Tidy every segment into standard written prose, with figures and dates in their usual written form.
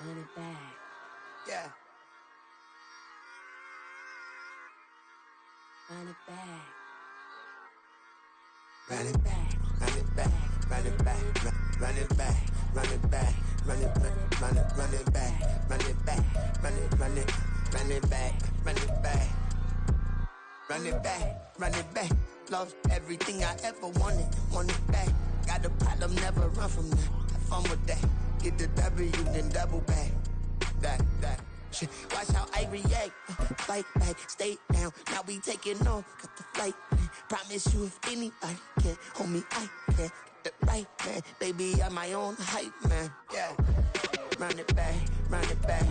Run it back. Yeah. Run it back. Run it back, run it back, run it back, run it back, run it back, run it back, run it back, run it back, run it back, run it back, run it back, run it back. Lost everything I ever wanted it back. Got a problem, never run from that. Have fun with that. Get the W, then double back. That. Shit. Watch how I react. Fight back, stay down. Now we taking off. Got the flight plan. Promise you if anybody can, homie, I can. Get the right man. Baby, I'm my own hype man. Yeah. Run it back, run it back.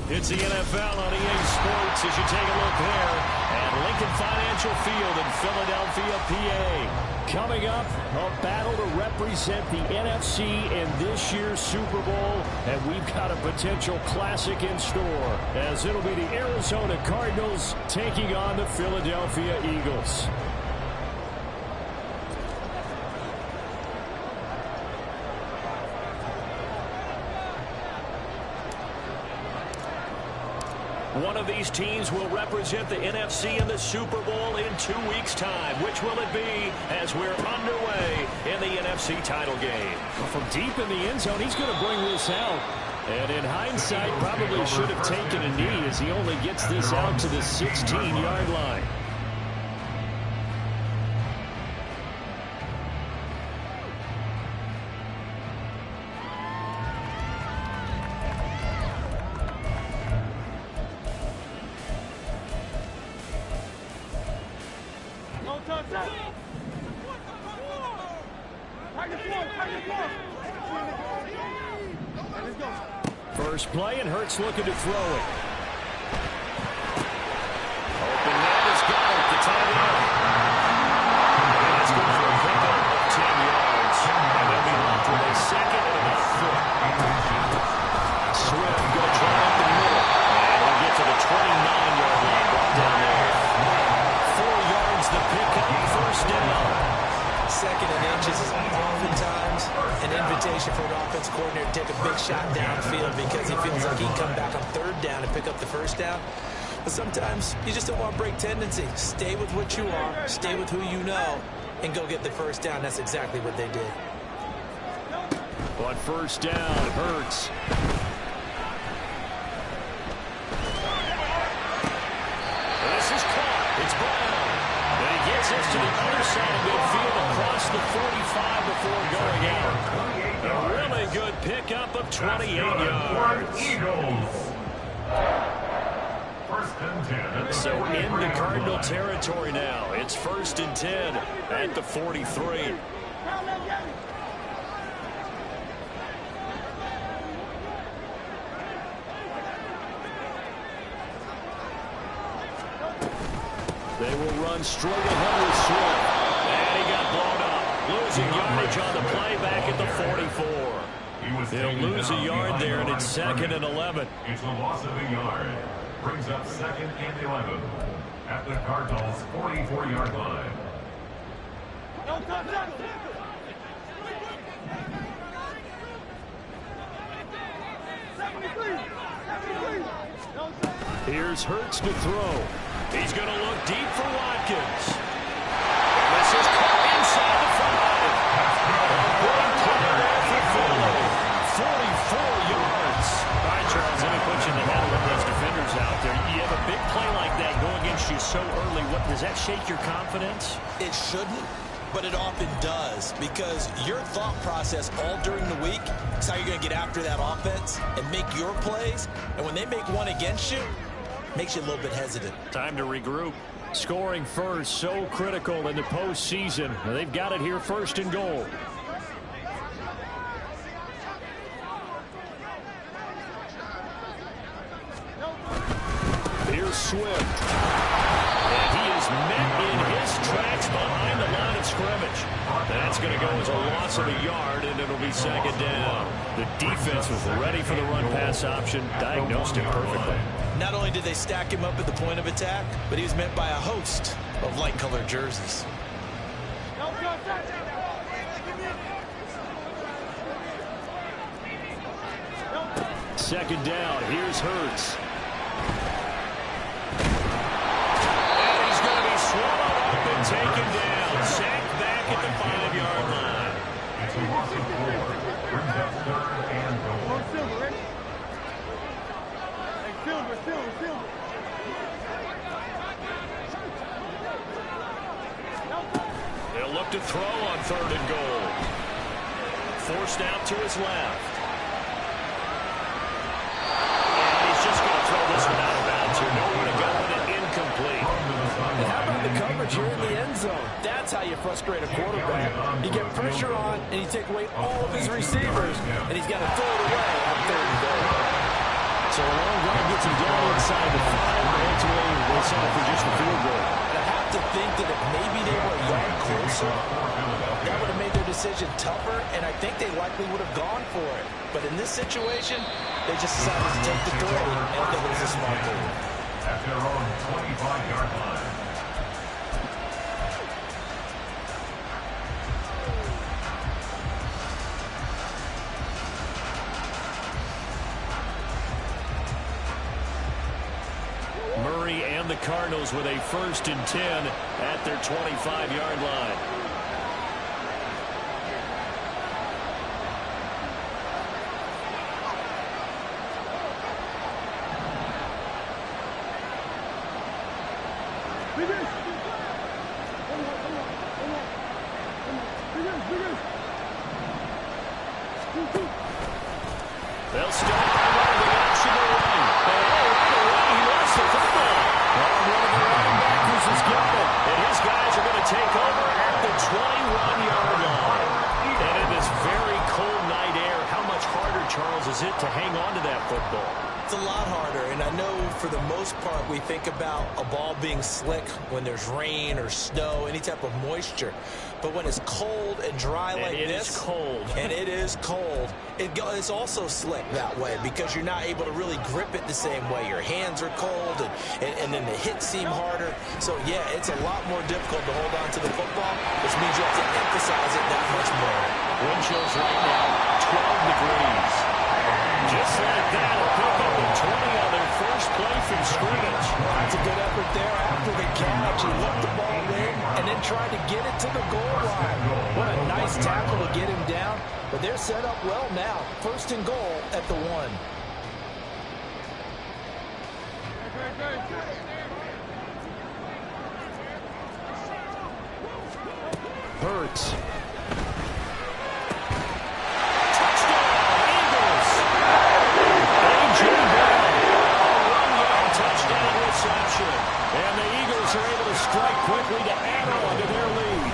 It's the NFL on EA Sports as you take a look there at Lincoln Financial Field in Philadelphia, PA. Coming up, a battle to represent the NFC in this year's Super Bowl, and we've got a potential classic in store, as it'll be the Arizona Cardinals taking on the Philadelphia Eagles. One of these teams will represent the NFC in the Super Bowl in 2 weeks' time. Which will it be as we're underway in the NFC title game? From deep in the end zone, he's going to bring this out. And in hindsight, probably should have taken a knee as he only gets this out to the 16-yard line. First play, and Hurts looking to throw it. Open net has got it, the tight end. And it's good for a pickup of 10 yards. And they'll be left with a second and a foot. Swift going to try up the middle. And we'll get to the 29-yard line, brought down there. 4 yards the pickup, first down. Second and inches is oftentimes an invitation for an offense coordinator to take a big shot downfield because he feels like he can come back on third down and pick up the first down. But sometimes you just don't want break tendency. Stay with what you are, stay with who you know, and go get the first down. That's exactly what they did. But first down, Hurts. This is caught. It's Brown. And he gets us to the other side of midfield across the 45 before going out. A really good pickup of 28 yards. So into Cardinal territory now. It's 1st and 10 at the 43. They will run straight ahead with Swift. And he got blown up. Losing yardage on the play back at the 44. They'll lose a yard there, and it's 2nd and 11. It's a loss of a yard. Brings up 2nd and 11 at the Cardinals' 44-yard line. Here's Hurts to throw. He's going to look deep for Watkins. And this is caught inside the 5. Big play there for Philly. 44 yards. All right, Charles, let me put you in the head of those defenders out there. You have a big play like that go against you so early. Does that shake your confidence? It shouldn't, but it often does, because your thought process all during the week is how you're going to get after that offense and make your plays. And when they make one against you, makes you a little bit hesitant. Time to regroup. Scoring first, so critical in the postseason. They've got it here, 1st and goal. Here's Swift. And he is met in his tracks behind the line of scrimmage. That's going to go as a loss of a yard, and it'll be 2nd down. The defense was ready for the run-pass option, diagnosed it perfectly. Not only did they stack him up at the point of attack, but he was met by a host of light-colored jerseys. second down. Here's Hurts. Swallowed up and taken down. Sacked back at the 5-yard line. It's a loss of 4. Brings up 3rd and goal. They'll look to throw on 3rd and goal. Forced out to his left. And he's just going to throw this one out of bounds here. Nowhere to go with it. Incomplete. And how about the coverage here in the end zone? That's how you frustrate a quarterback. You get pressure on, and you take away all of his receivers, and he's got to throw it away on 3rd and goal. So a long drive gets him down inside the 5, but ultimately they settle for just a field goal. And I have to think that if maybe they were a yard closer, that would have made their decision tougher, and I think they likely would have gone for it. But in this situation, they just decided to take the 3, and I think it was a smart move. At their own 25-yard line. Murray and the Cardinals with a 1st and 10 at their 25-yard line. They'll start by running the option to run. And right away, he lost the football. And one of the linebackers has got it. And his guys are going to take over at the 21-yard line. And in this very cold night air, how much harder, Charles, is it to hang on to that football? It's a lot harder, and I know for the most part we think about a ball being slick when there's rain or snow, any type of moisture. But when it's cold and dry like this, is cold. And it is cold, it's also slick that way because you're not able to really grip it the same way. Your hands are cold, and then the hits seem harder. So, yeah, it's a lot more difficult to hold on to the football, which means you have to emphasize it that much more. Wind chills right now, 12 degrees. Just like that, a pickup of 20 on their first play from scrimmage. That's a good effort there after the catch. He looked the ball in and then tried to get it to the goal line. What a nice tackle to get him down. But they're set up well now. 1st and goal at the 1. Hurts. And the Eagles are able to strike quickly to add on to their lead.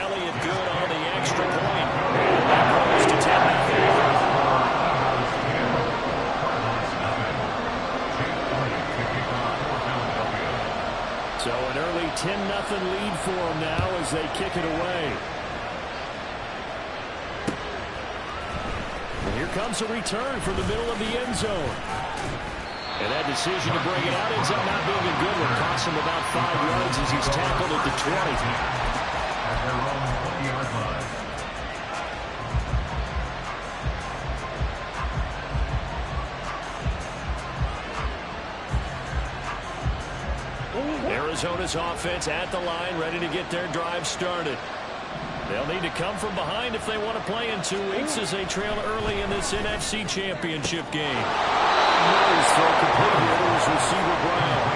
Elliott good on the extra point. And that goes to 10-0. So an early 10-0 lead for them now as they kick it away. And here comes a return from the middle of the end zone. And that decision to bring it out ends up not being a good one. Costs him about 5 yards as he's tackled at the 20. At their own 20-yard line. Arizona's offense at the line, ready to get their drive started. They'll need to come from behind if they want to play in 2 weeks as they trail early in this NFC Championship game. Murray's throw completely over his receiver Brown.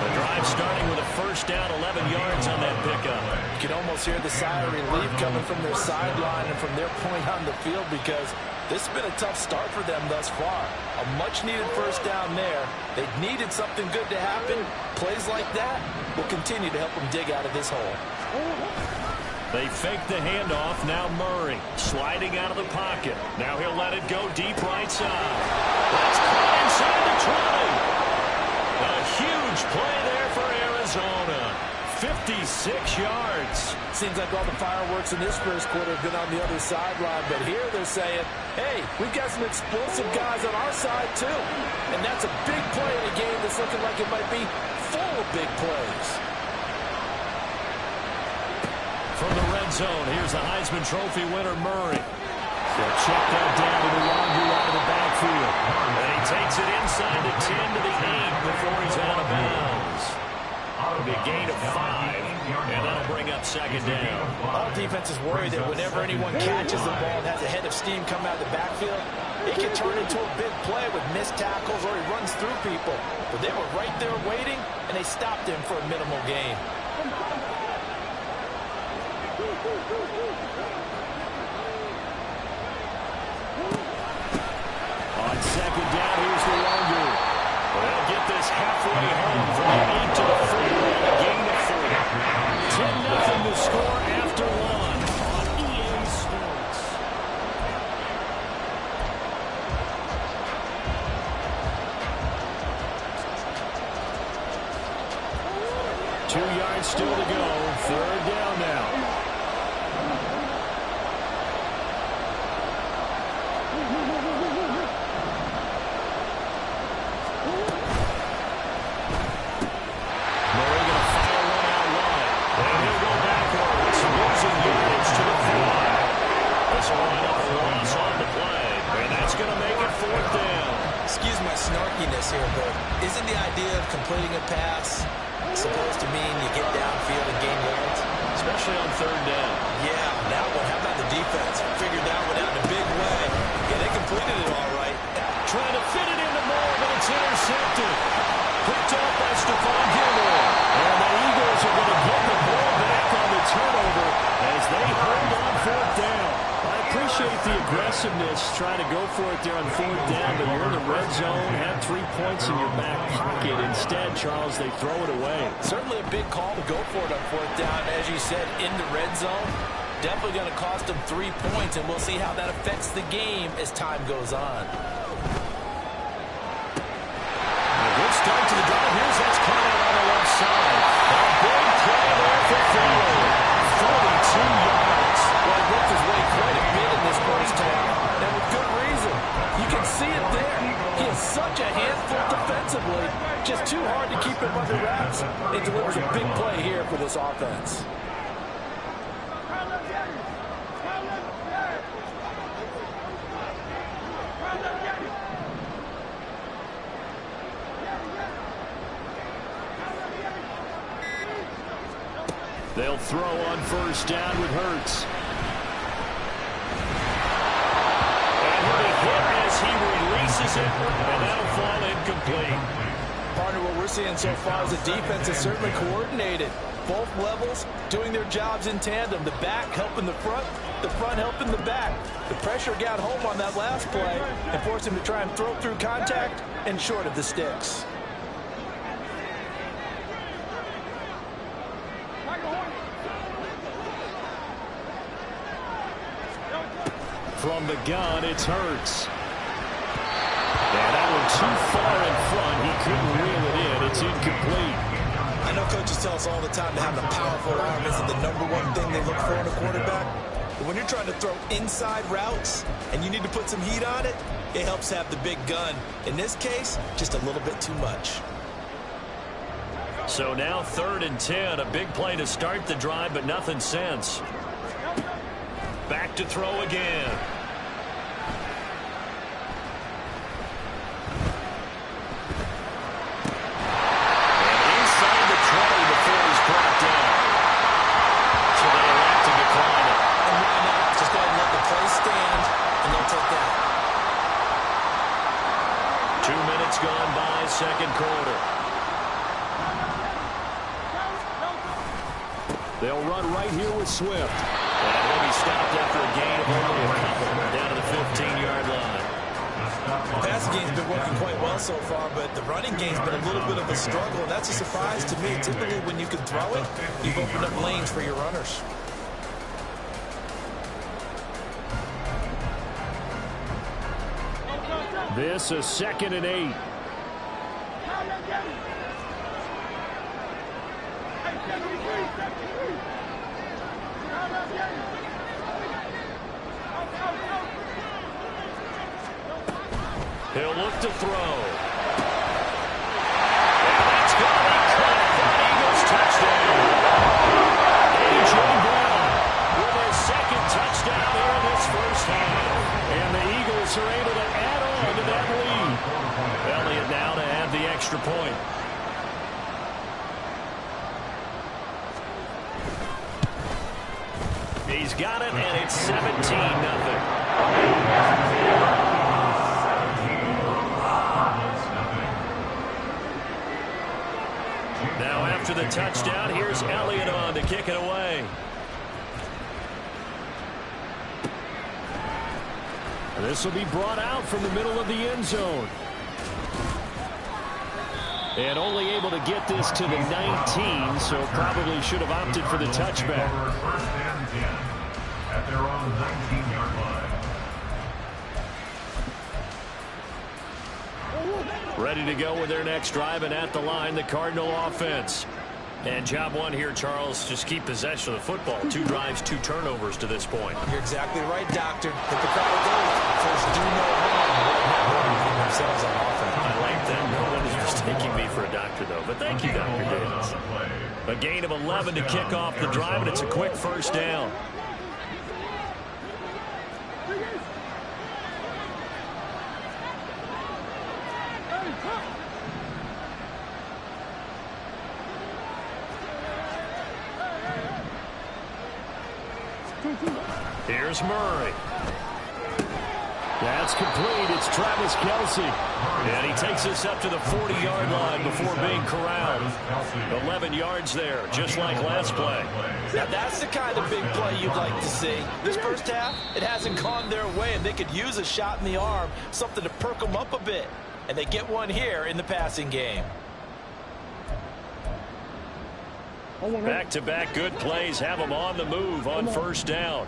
The drive starting with a 1st down, 11 yards on that pickup. You can almost hear the sigh of relief coming from their sideline and from their point on the field because this has been a tough start for them thus far. A much-needed 1st down there. They needed something good to happen. Plays like that will continue to help them dig out of this hole. They fake the handoff. Now Murray sliding out of the pocket. Now he'll let it go deep right side. That's caught inside the 20. A huge play there for Arizona. 56 yards. Seems like all the fireworks in this first quarter have been on the other sideline, but here they're saying, hey, we've got some explosive guys on our side too. And that's a big play in a game that's looking like it might be full of big plays. From the red zone, here's the Heisman Trophy winner, Murray. They'll check that down to the Longu out of the backfield. And he takes it inside the 10 to the 8 before he's out of bounds. It'll be a gain of 5, and that'll bring up second down. All defenses worry that whenever anyone catches the ball and has a head of steam come out of the backfield, it can turn into a big play with missed tackles or he runs through people. But they were right there waiting, and they stopped him for a minimal gain. On second down, here's the Longu. They'll get this halfway home from the 8 to the 4, and a gain of 4. 10-0 to score after 1 on EA Sports. Two yards still to go. Third down now. Excuse my snarkiness here, but isn't the idea of completing a pass supposed to mean you get downfield and gain yards? Especially on third down. Yeah, that one. How about the defense? Figured that one out in a big way. Yeah, they completed it all right. Trying to fit it into Moore, but it's intercepted. Picked up by Stephon Gilmore. And the Eagles are going to get the ball back on the turnover as they hold on fourth down. I appreciate the aggressiveness trying to go for it there on fourth down, but you're in the red zone, have 3 points in your back pocket. Instead, Charles, they throw it away. Certainly a big call to go for it on fourth down. As you said, in the red zone, definitely going to cost them 3 points, and we'll see how that affects the game as time goes on. A good start to the drive. Here's that's coming out on the left side. A big play there for Fuller. 42 yards. Well, he worked his way quite a bit in this first half, and with good reason. You can see it there. He is such a handful defensively. Just too hard to keep him under wraps. It delivers a big play here for this offense. They'll throw on first down with Hurts. And he'll be hit as he releases it, and that'll fall incomplete. Partner, what we're seeing so far is the defense is certainly coordinated. Both levels doing their jobs in tandem. The back helping the front helping the back. The pressure got home on that last play and forced him to try and throw through contact and short of the sticks. From the gun, it's Hurts. And that one too far in front. He couldn't reel it in. It's incomplete. I know coaches tell us all the time that having a powerful arm isn't the #1 thing they look for in a quarterback. But when you're trying to throw inside routes and you need to put some heat on it, it helps have the big gun. In this case, just a little bit too much. So now 3rd and 10. A big play to start the drive, but nothing since. Back to throw again. And inside the 20 before he's brought down. So they elect to decline it. And why not? Just go ahead and let the play stand, and they'll take that. 2 minutes gone by, second quarter. They'll run right here with Swift. And he'll be stopped after a gain of only a couple down to the 15-yard line. The passing game's been working quite well so far, but the running game's been a little bit of a struggle, and that's a surprise to me. Typically, when you can throw it, you've opened up lanes for your runners. This is 2nd and 8. He'll look to throw. And that's going to be caught for Eagles touchdown. A.J. Brown with his 2nd touchdown here in this first half. He's got it, and it's 17-0. Now after the touchdown, here's Elliott on to kick it away. This will be brought out from the middle of the end zone. And only able to get this to the 19, so probably should have opted for the touchback. First and 10 at their own 19-yard line. Ready to go with their next drive, and at the line, the Cardinal offense. And job one here, Charles, just keep possession of the football. 2 drives, 2 turnovers to this point. You're exactly right, Doctor. Hit the crowd goal. First, do no harm. Themselves on offense. I like that. No one is mistaking me for a doctor, though. But thank you, Dr. Davis. A gain of 11 to kick off the drive, and it's a quick first down. Here's Murray. That's complete. It's Travis Kelce. And he takes us up to the 40-yard line before being corralled. 11 yards there, just like last play. Now that's the kind of big play you'd like to see. This first half, it hasn't gone their way, and they could use a shot in the arm, something to perk them up a bit. And they get one here in the passing game. Back-to-back good plays have them on the move on first down.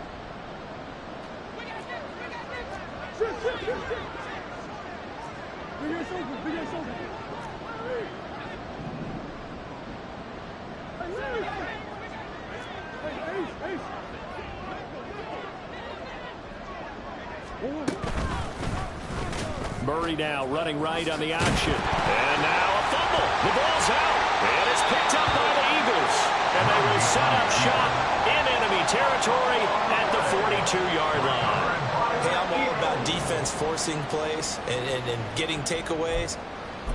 Murray now running right on the option. And now a fumble. The ball's out. And it's picked up by the Eagles. And they will set up shop in enemy territory at the 42-yard line. Hey, I'm all about defense forcing plays and getting takeaways.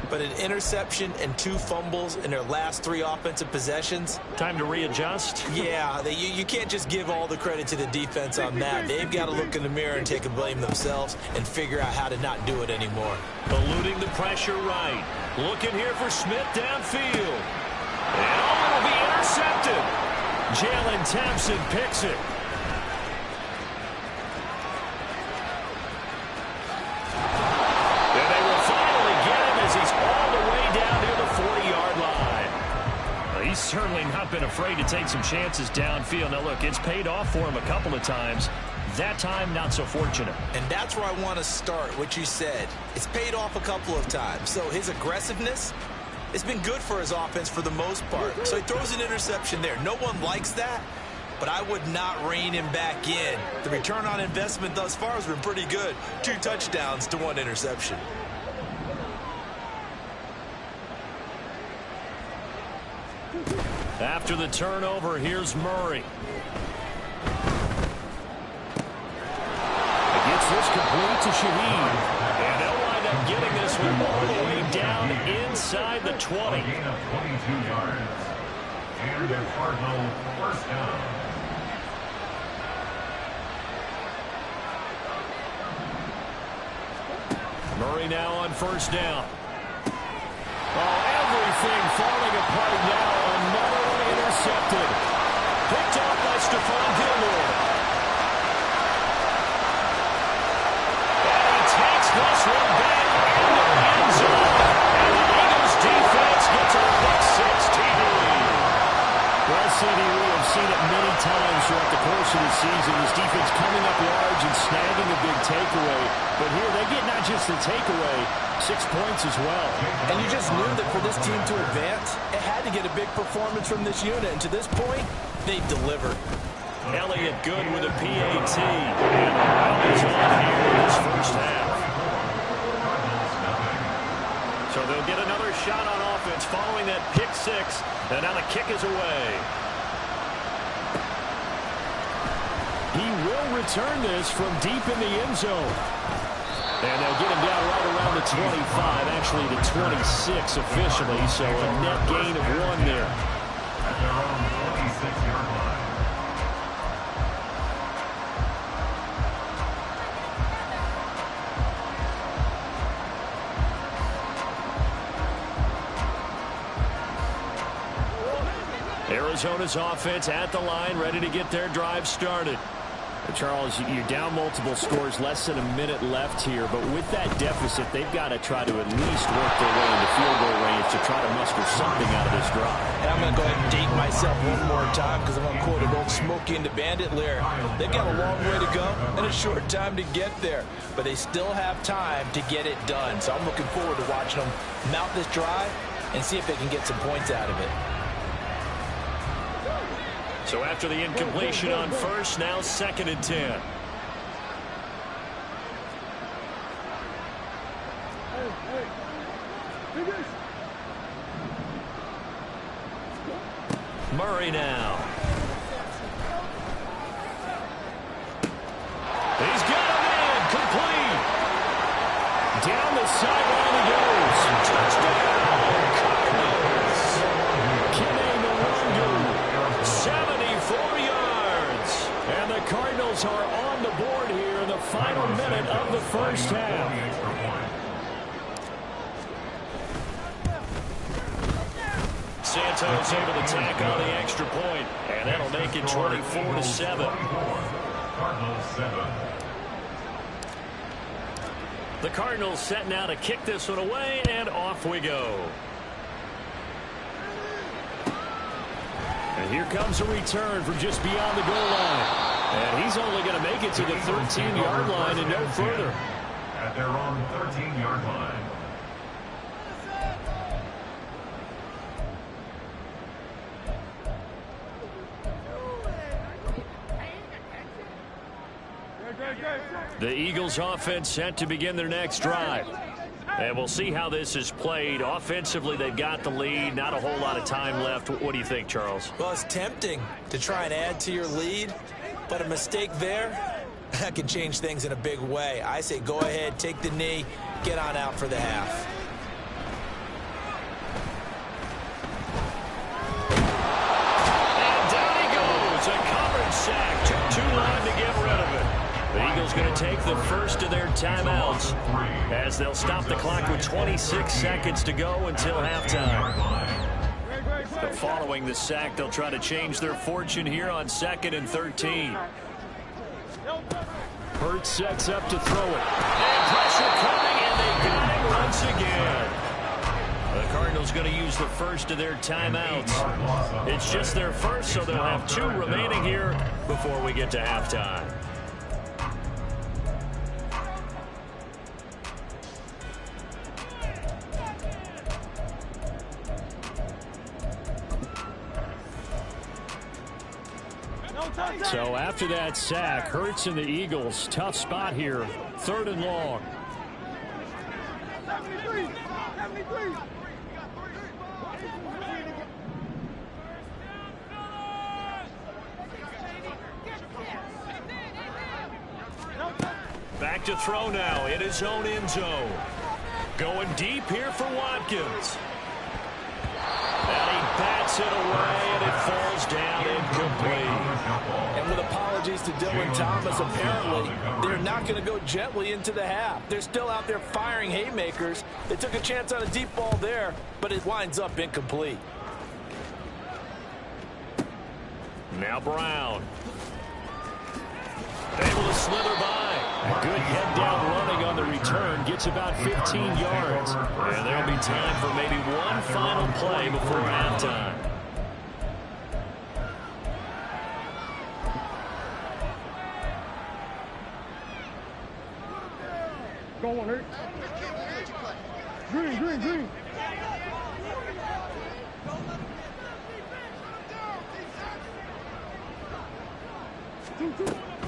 But an interception and 2 fumbles in their last 3 offensive possessions. Time to readjust? Yeah, you can't just give all the credit to the defense on that. They've got to look in the mirror and take a blame themselves and figure out how to not do it anymore. Eluding the pressure right. Looking here for Smith downfield. And it'll be intercepted. Jalen Thompson picks it. He's certainly not been afraid to take some chances downfield. Now, look, it's paid off for him a couple of times. That time, not so fortunate. And that's where I want to start, what you said. It's paid off a couple of times. So his aggressiveness, it's been good for his offense for the most part. So he throws an interception there. No one likes that, but I would not rein him back in. The return on investment thus far has been pretty good. 2 touchdowns to 1 interception. After the turnover, here's Murray. Gets this complete to Shaheed. And they'll wind up getting this one all the way down inside the 20. A gain of 22 yards. And a Cardinal first down. Murray now on first down. Oh, everything falling apart now. Another one intercepted. Picked off by Stephon Gilmore. And he takes this one back into the end zone. And the Eagles defense gets a pick 6 TD. Well, CD, we have seen it many times throughout the course of the season. This defense coming up large and snagging a big takeaway. But here they get not just the takeaway, 6 points as well. And you just knew that for this team to advance, it had to get a big performance from this unit. And to this point, they've delivered. Elliott good with a PAT. And the Rowdies on here in this first half. So they'll get another shot on offense following that pick 6. And now the kick is away. He will return this from deep in the end zone. And they'll get him down right around the 25, actually the 26 officially, so a net gain of 1 there. At their own 26-yard line. Arizona's offense at the line, ready to get their drive started. Charles, you're down multiple scores, less than a minute left here, but with that deficit, they've got to try to at least work their way into field goal range to try to muster something out of this drive. And I'm going to go ahead and date myself one more time because I'm going to quote an old Smokey and the Bandit lyric. They've got a long way to go and a short time to get there, but they still have time to get it done. So I'm looking forward to watching them mount this drive and see if they can get some points out of it. So after the incompletion on first, now 2nd and 10. Murray now. He's got a man, complete. Down the sideline he goes. Touchdown, Cardinals. Kene Nwangwu, 74 yards. And the Cardinals are on the board here in the final minute of the first half. Santos able to tack on the extra point, and that'll make it 24-7. Cardinals 7. The Cardinals set now to kick this one away, and off we go. And here comes a return from just beyond the goal line. And he's only going to make it to the 13-yard line and no further. At their own 13-yard line. The Eagles offense set to begin their next drive. And we'll see how this is played. Offensively, they've got the lead. Not a whole lot of time left. What do you think, Charles? Well, it's tempting to try and add to your lead, but a mistake there, that can change things in a big way. I say go ahead, take the knee, get on out for the half. And down he goes. A coverage sack. Took too long to get rid of it. The Eagles going to take the first of their timeouts as they'll stop the clock with 26 seconds to go until halftime. But following the sack, they'll try to change their fortune here on 2nd and 13. Hurts sets up to throw it. And pressure coming, and they got him once again. The Cardinals going to use the first of their timeouts. It's just their first, so they'll have 2 remaining here before we get to halftime. So after that sack, Hurts and the Eagles, tough spot here, 3rd and long. Back to throw now in his own end zone. Going deep here for Watkins. And he bats it away, and it falls down incomplete. And with apologies to Dylan Thomas, apparently they're not going to go gently into the half. They're still out there firing haymakers. They took a chance on a deep ball there, but it winds up incomplete. Now Brown. Able to slither by. A good head down running on the return. Gets about 15 yards. And there'll be time for maybe one final play before halftime. Go on, Hurt. Green, green, green.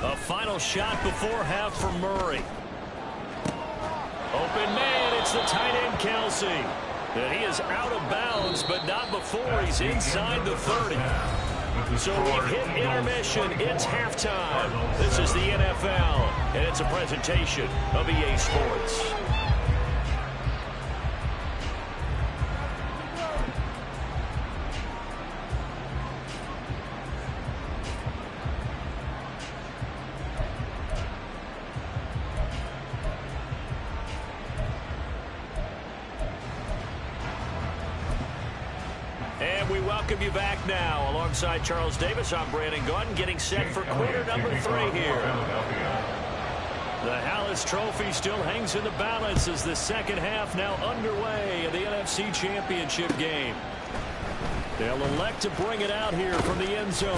A final shot before half for Murray. Open man, it's the tight end Kelsey. And he is out of bounds, but not before he's inside the 30. So we've hit intermission. It's halftime. This is the NFL, and it's a presentation of EA Sports. welcome you back now. Alongside Charles Davis, I'm Brandon Gaudin, getting set for quarter number 3 here. The Hallis Trophy still hangs in the balance as the second half now underway in the NFC Championship game. They'll elect to bring it out here from the end zone.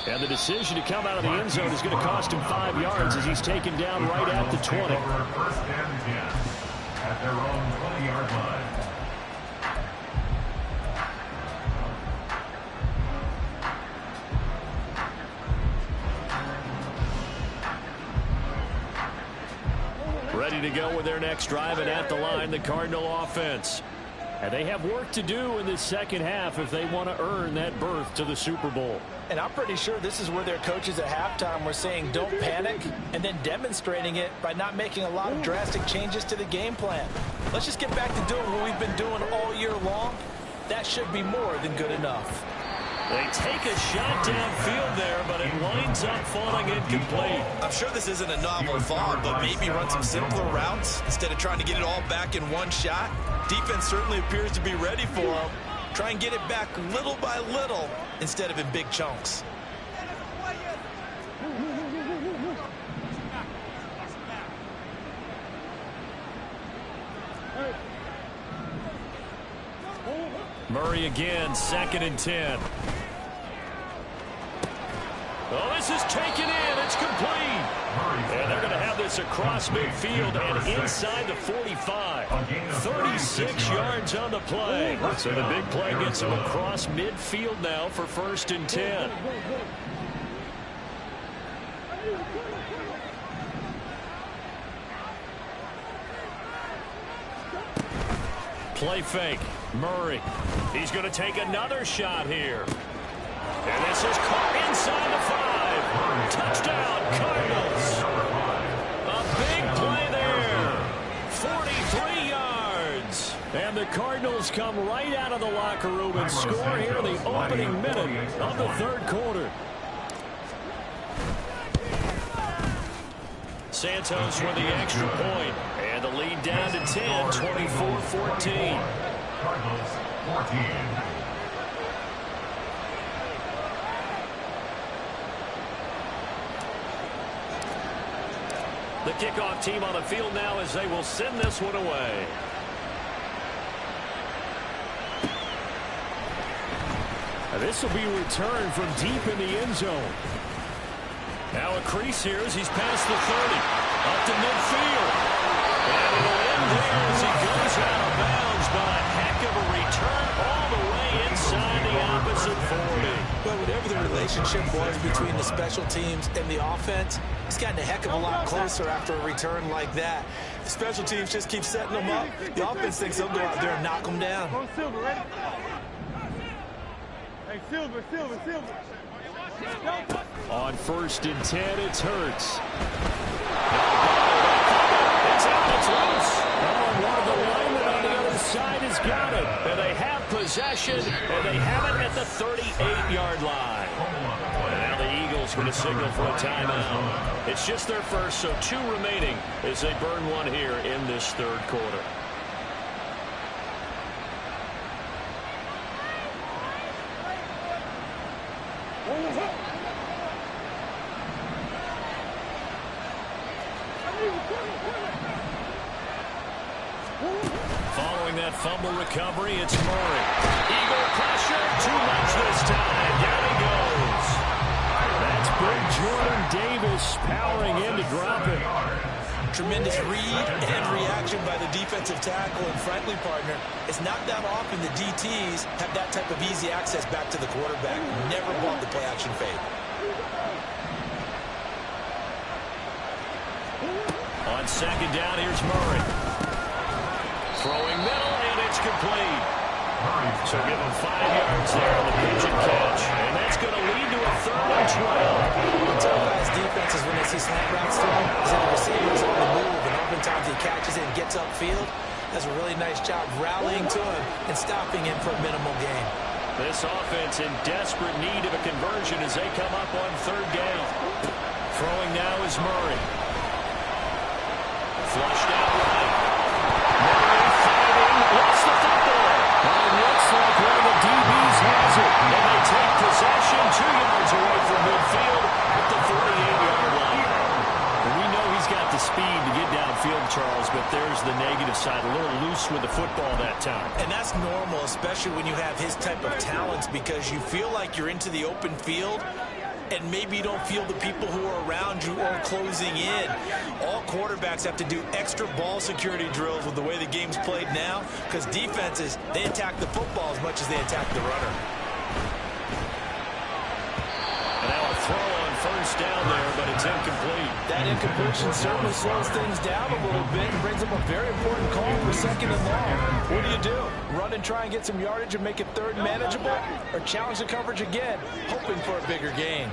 And the decision to come out of the end zone is going to cost him 5 yards as he's taken down right at the 20. First and 10 at their own 20-yard line. Ready to go with their next drive, and at the line, the Cardinal offense. And they have work to do in the second half if they want to earn that berth to the Super Bowl. And I'm pretty sure this is where their coaches at halftime were saying don't panic, and then demonstrating it by not making a lot of drastic changes to the game plan. Let's just get back to doing what we've been doing all year long. That should be more than good enough. They take a shot downfield there, but it winds up falling incomplete. I'm sure this isn't a novel thought, but maybe run some simpler routes instead of trying to get it all back in one shot. Defense certainly appears to be ready for them. Try and get it back little by little instead of in big chunks. Murray again, 2nd and 10. Oh, this is taken in. It's complete. And they're going to have this across midfield and inside the 45. 36 yards on the play. So the big play gets them across midfield now for 1st and 10. Play fake. Murray. He's going to take another shot here. And this is caught inside the 5. Touchdown, Cardinals. A big play there. 43 yards. And the Cardinals come right out of the locker room and score here in the opening minute of the 3rd quarter. Santos with the extra point. And the lead down to 10, 24-14. Cardinals 14. The kickoff team on the field now as they will send this one away. This will be returned from deep in the end zone. Now a crease here as he's past the 30. Up to midfield. And it'll end there as he goes out of bounds, but a heck of a return all the way inside the opposite 40. Well, whatever the relationship was between the special teams and the offense, it's gotten a heck of a lot closer after a return like that. The special teams just keep setting them up. The offense thinks they'll go out there and knock them down. Go Silver, ready? Hey, Silver. On 1st and 10, it's Hurts. It's out, it's loose. Oh, and one of the linemen on the other side has got it. And they have possession, and they have it at the 38-yard line. And now the Eagles going to signal for a timeout. It's just their first, so 2 remaining as they burn one here in this 3rd quarter. Following that fumble recovery, it's Murray. Eagle pressure, too much this time. Down he goes. That's big Jordan Davis powering in to drop it. Tremendous read and reaction by the defensive tackle, and frankly, partner, it's not that often the DTs have that type of easy access back to the quarterback. Never bought the play action fade. On 2nd down, here's Murray. Throwing middle, and it's complete. So give him 5 yards there on the pitch and catch. And that's going to lead to a 3rd and 12. You tell guys defenses when they see slant routes to him, is that the receiver's on the move, and oftentimes he catches it and gets upfield. Does a really nice job rallying to him and stopping him for a minimal gain. This offense in desperate need of a conversion as they come up on 3rd down. Throwing now is Murray. Flushed out right. Murray fighting. Lost the football. And it looks like one of the DBs has it. there's the negative side. A little loose with the football that time. And that's normal, especially when you have his type of talents, because you feel like you're into the open field and maybe you don't feel the people who are around you or closing in. All quarterbacks have to do extra ball security drills with the way the game's played now, because defenses, they attack the football as much as they attack the runner. And now a throw on first down there, but it's incomplete. That incompletion certainly slows things down a little bit and brings up a very important call for second and long. What do? Run and try and get some yardage and make it third manageable, or challenge the coverage again, hoping for a bigger gain?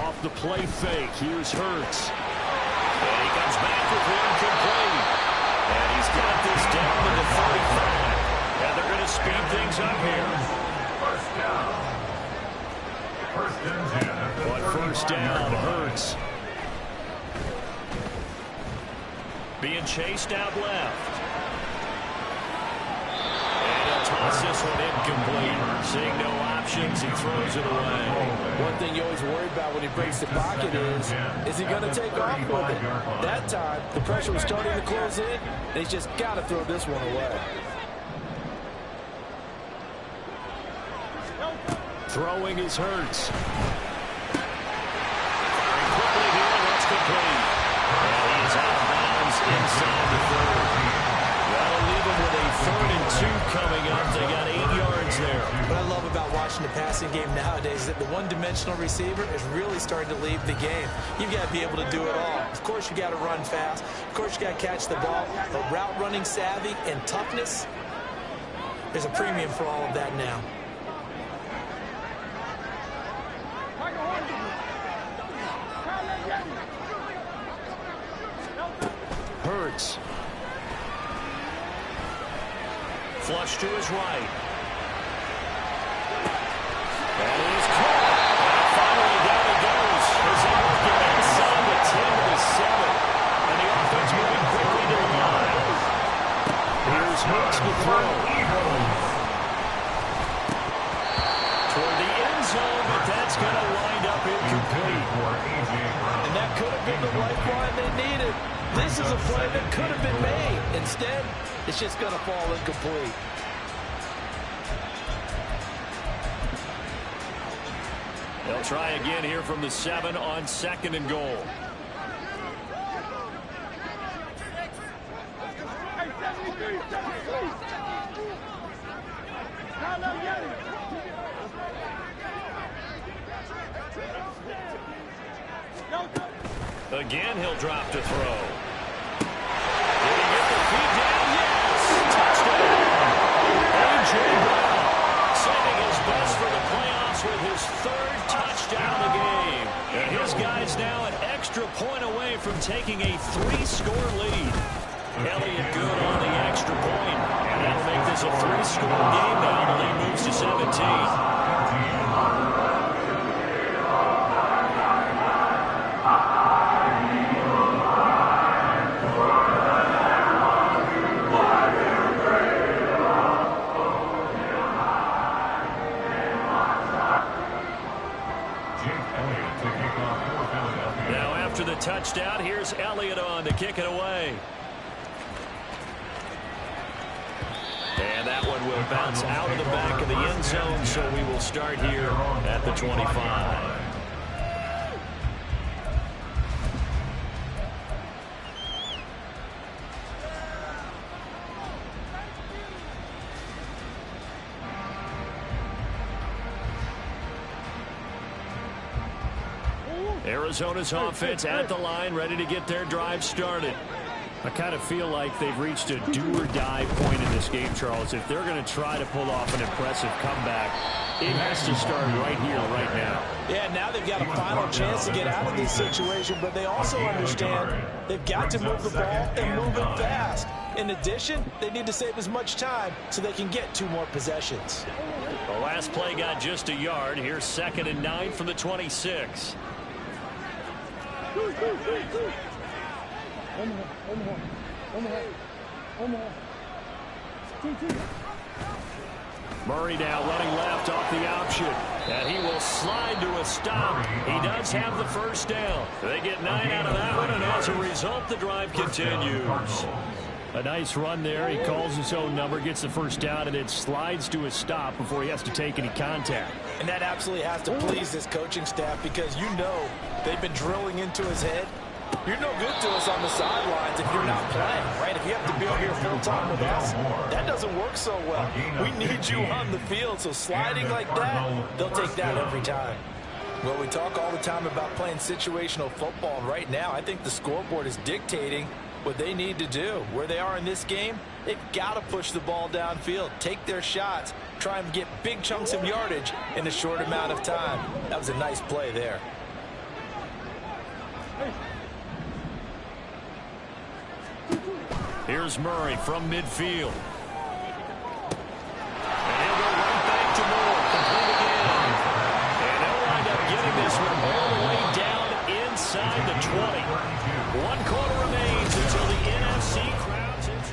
Off the play fake, here's Hurts. And he comes back with the incomplete. And he's got this down to the 35. And they're going to speed things up here. First down. First and 10. But first down, Hurts. Being chased out left. And he'll toss this one incomplete. Seeing no options, he throws it away. One thing you always worry about when he breaks the pocket is he going to take off with it? That time, the pressure was starting to close in, and he's just got to throw this one away. Throwing is Hurts. Firing quickly here, and that's complete. And he's out of bounds inside the 30. That'll leave him with a 3rd and 2 coming up. They got 8 yards there. What I love about watching the passing game nowadays is that the one-dimensional receiver is really starting to leave the game. You've got to be able to do it all. Of course, you got to run fast. Of course, you got to catch the ball. But route running savvy and toughness, there's a premium for all of that now. Hurts. Flush to his right. And he's caught. And finally down he goes. As they work it inside the 10 to the 7. And the offense moving quickly to the line. Here's Hurts to throw. Toward the end zone, but that's going to wind up incomplete. And that could have been the lifeline they needed. This is a play that could have been made. Instead, it's just going to fall incomplete. They'll try again here from the 7 on 2nd and goal. Again, he'll drop to throw. Did he get the feet down? Yes! Touchdown! A.J. Brown saving his best for the playoffs with his 3rd touchdown of the game. And his guy's now an extra point away from taking a 3-score lead. Elliott good on the extra point. And that'll make this a 3-score game now. The lead moves to 17. Touchdown. Here's Elliott on to kick it away. And that one will bounce out of the back of the end zone, so we will start here at the 25. Arizona's offense at the line, ready to get their drive started. I kind of feel like they've reached a do-or-die point in this game, Charles. If they're going to try to pull off an impressive comeback, it has to start right here, right now. Yeah, now they've got a final chance to get out of this situation, but they also understand they've got to move the ball and move it fast. In addition, they need to save as much time so they can get 2 more possessions. The last play got just a yard. Here's 2nd and 9 from the 26. Murray now running left off the option. And he will slide to a stop. He does have the first down. They get 9 out of that one, and as a result, the drive continues. A nice run there. He calls his own number, gets the first down, and then slides to a stop before he has to take any contact. And that absolutely has to please this coaching staff, because you know they've been drilling into his head. You're no good to us on the sidelines if you're not playing, right? If you have to be over here full-time with us, that doesn't work so well. We need you on the field, so sliding like that, they'll take that every time. Well, we talk all the time about playing situational football, and right now I think the scoreboard is dictating what they need to do. Where they are in this game, they've got to push the ball downfield, take their shots, try and get big chunks of yardage in a short amount of time. That was a nice play there. Here's Murray from midfield. And he'll go right back to Moore. Complete again. And he'll wind up getting this one all the way down inside the 20. 1 quarter remains until the NFC crowds its.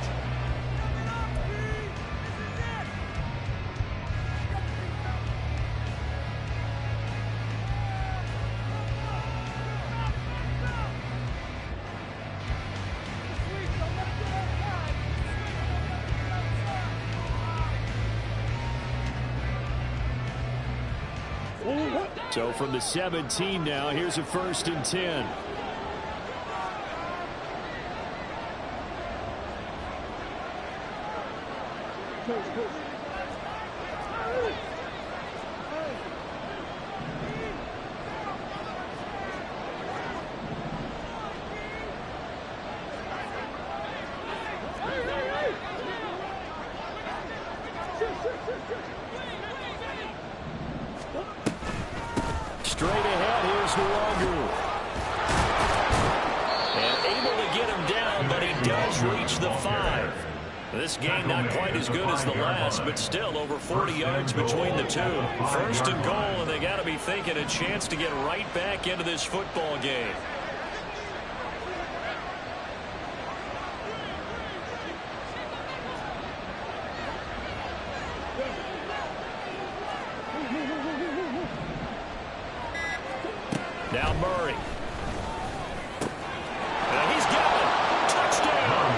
So from the 17 now, here's a 1st and 10. Straight ahead, here's Nwogu. And able to get him down, but he does reach the 5. This game not quite as good as the last, but still over 40 yards between the two. 1st and goal, and they got to be thinking a chance to get right back into this football game. Now Murray. And he's got it. Touchdown.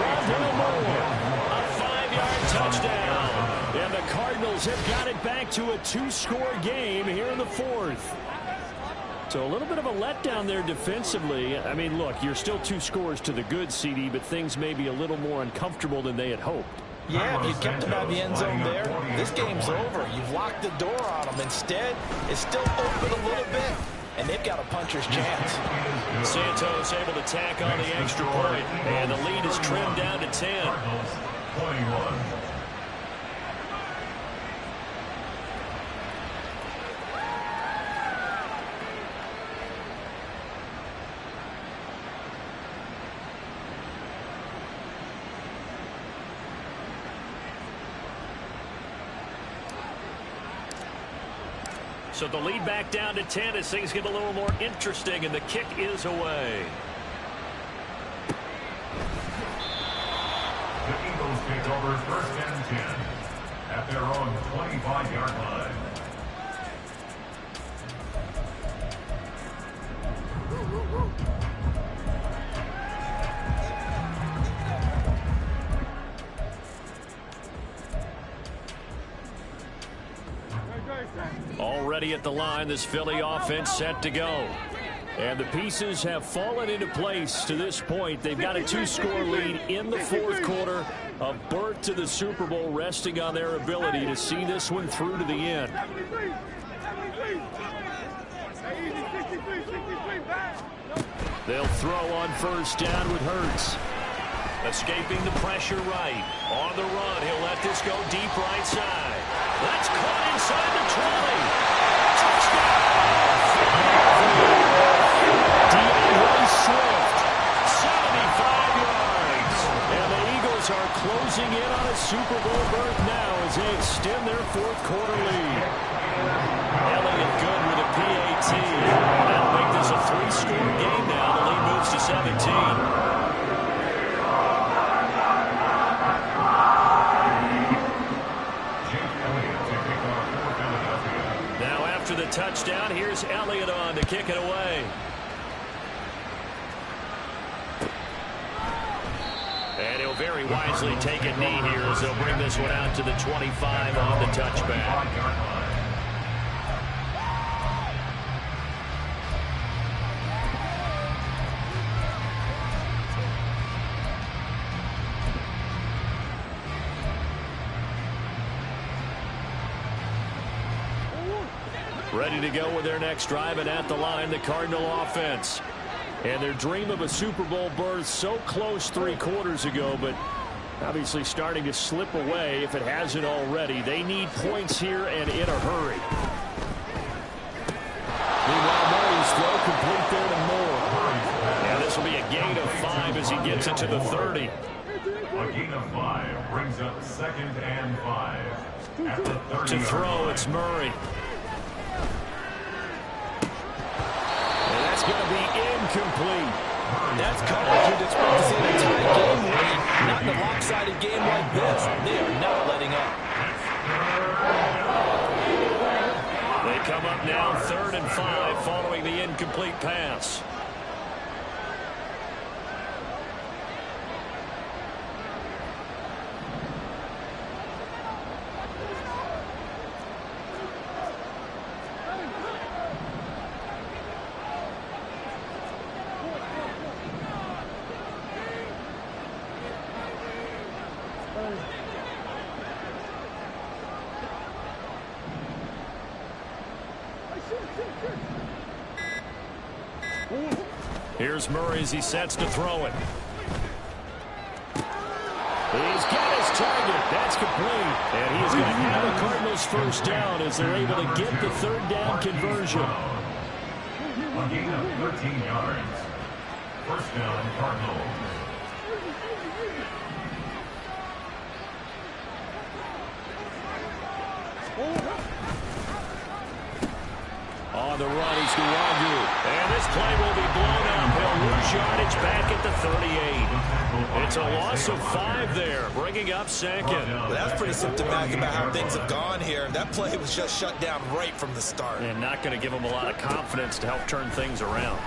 Rondale Moore. A 5-yard touchdown. And the Cardinals have got it back to a 2-score game here in the 4th. So a little bit of a letdown there defensively. I mean, look, you're still 2 scores to the good, CD, but things may be a little more uncomfortable than they had hoped. Yeah, if you kept him out of the end zone there, this game's over. You've locked the door on them. Instead, it's still open a little bit, and they've got a puncher's chance. Santos able to tack on the extra point, and the lead is trimmed down to 10. 21. So the lead back down to 10 as things get a little more interesting, and the kick is away. The Eagles take over 1st and 10 at their own 25-yard line. Already at the line, this Philly offense set to go. And the pieces have fallen into place to this point. They've got a 2-score lead in the 4th quarter. A berth to the Super Bowl resting on their ability to see this one through to the end. They'll throw on 1st down with Hurts. Escaping the pressure right. On the run, he'll let this go deep right side. That's caught inside the 20. Touchdown! DeAndre Swift, 75 yards. And the Eagles are closing in on a Super Bowl berth now as they extend their 4th quarter lead. Elliott good with a PAT. That'll make this a 3-score game now. The lead moves to 17. touchdown. Here's Elliott on to kick it away. And he'll very wisely take a knee here as they'll bring this one out to the 25 on the touchback. Ready to go with their next drive, and at the line, the Cardinal offense. And their dream of a Super Bowl berth so close 3 quarters ago, but obviously starting to slip away if it hasn't already. They need points here and in a hurry. Meanwhile, Murray's throw complete there to Moore. And this will be a gain of 5 as he gets it to the 30. A gain of 5 brings up 2nd and 5. At the 30 to throw, it's Murray. And that's going to be incomplete. That's coverage you'd expect to see in a tie game late. Not in a lopsided game like this. They are not letting up. They come up now 3rd and 5 following the incomplete pass. Here's Murray as he sets to throw it. He's got his target. That's complete. And he's going to have the Cardinals first down as they're able to get the 3rd down conversion. A gain of 13 yards. First down, Cardinals. On the run, he's Nuwagu. And this play will be blown up. He'll lose yardage back at the 38. It's a loss of 5 there, bringing up 2nd. Well, that's pretty symptomatic about how things have gone here. That play was just shut down right from the start. And not going to give him a lot of confidence to help turn things around.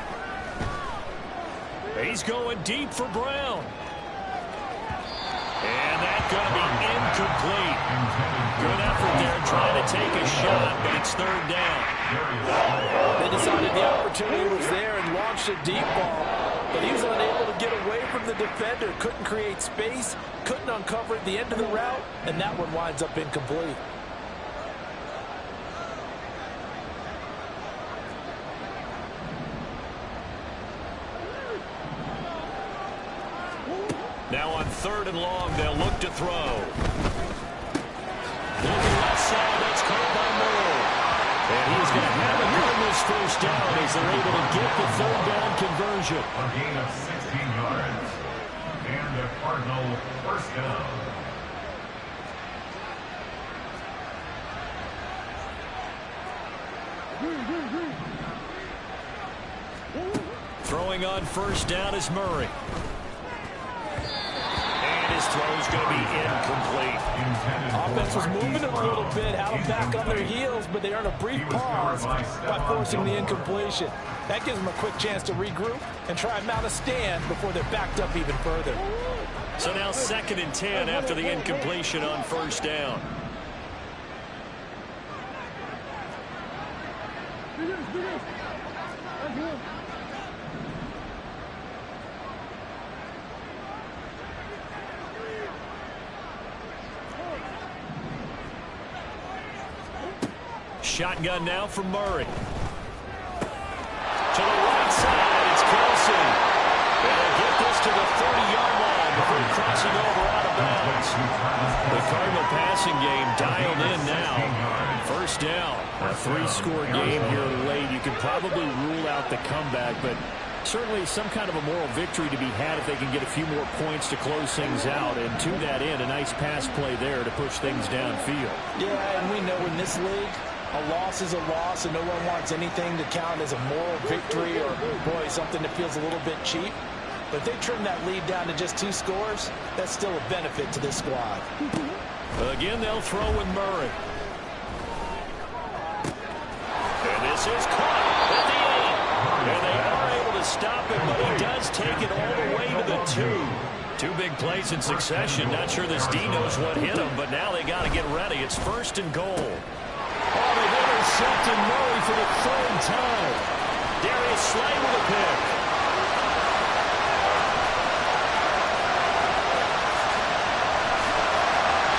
He's going deep for Brown. And that's going to be incomplete. Good effort there trying to take a shot, but it's 3rd down. They decided the opportunity was there and launched a deep ball, but he was unable to get away from the defender. Couldn't create space, couldn't uncover at the end of the route, and that one winds up incomplete. Now on 3rd and long, they'll look to throw. Looking left side, that's caught by Moore. And he's going to have the Cardinals first down as they're able to get the 3rd down conversion. A gain of 16 yards. And the Cardinal first down. Throwing on first down is Murray. His throw's going to be incomplete. Offense was moving a little bit, had them back on their heels, but they earned a brief pause by forcing the incompletion. That gives them a quick chance to regroup and try and mount a stand before they're backed up even further. So now 2nd and 10 after the incompletion on first down. Shotgun now from Murray. To the right side, it's Kelsey. They'll get this to the 30-yard line before crossing over out of bounds. The Cardinal passing game dialed in now. First down. A 3-score game here late. You could probably rule out the comeback, but certainly some kind of a moral victory to be had if they can get a few more points to close things out. And to that end, a nice pass play there to push things downfield. Yeah, and we know in this league, a loss is a loss, and no one wants anything to count as a moral victory or, boy, something that feels a little bit cheap. But if they trim that lead down to just 2 scores, that's still a benefit to this squad. Again, they'll throw with Murray. And pass is caught at the 8. And they are able to stop him, but he does take it all the way to the 2. 2 big plays in succession. Not sure this D knows what hit him, but now they got to get ready. It's 1st and goal. Oh, they've intercepted Murray for the 3rd time. Darius Slay with a pick.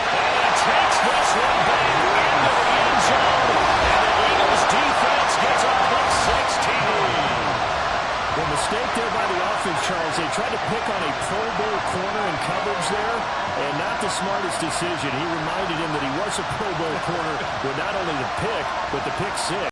And he takes this one back into the end zone. And the Eagles defense gets a quick 16. The mistake there by the offense, Charles, they tried to pick on a Pro Bowl corner in coverage there, and not the smartest decision. He reminded him that he was a Pro Bowl corner with not only the pick, but the pick 6.